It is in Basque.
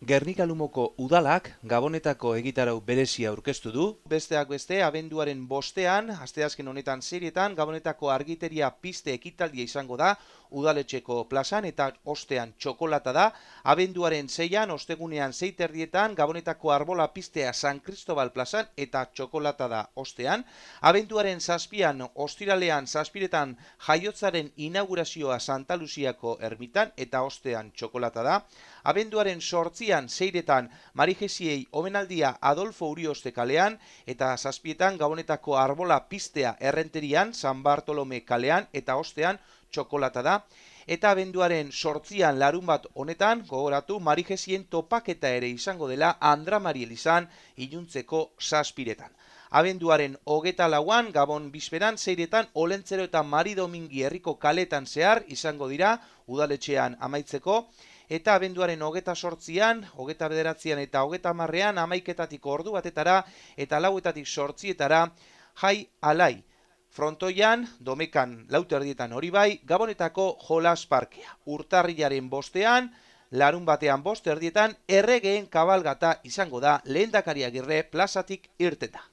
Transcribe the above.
Gernika-Lumoko udalak Gabonetako egitarau berezia aurkeztu du. Besteak beste, abenduaren 5ean, asteazken honetan serietan, Gabonetako argiteria piste ekitaldia izango da, udaletxeko plazan eta ostean txokolata da. Abenduaren 6ean, ostegunean 6:30, Gabonetako arbola pistea San Cristobal plazan eta txokolata da ostean. Abenduaren 7ean, ostiralean 7:00 jaiotzaren inaugurazioa Santa Luziako ermitan eta ostean txokolata da. Abenduaren 8ean 6:00 Marijesiei omenaldia Adolfo Urioste kalean eta 7:00 Gabonetako arbola pistea Errenterian San Bartolome kalean eta ostean txokolata da. Eta abenduaren 8ean larunbat honetan, gogoratu, Marijesien topaketa ere izango dela Andra Mari elizan iluntzeko 7:00. Abenduaren 24ean, Gabon bizperan 6:00 Olentzero eta Mari Domingi herriko kaletan zehar izango dira udaletxean amaitzeko. Eta abenduaren 28ean, 29ean eta 30ean 11:00 ordu batetara eta 4:00 8:00 jai alai. Frontoian, Domekan 4:30 hori bai, Gabonetako jolas parkea. Urtarrilaren 5ean, larun batean 5:30 erregeen kabalgata izango da Lehendakari Agirre plazatik irteta.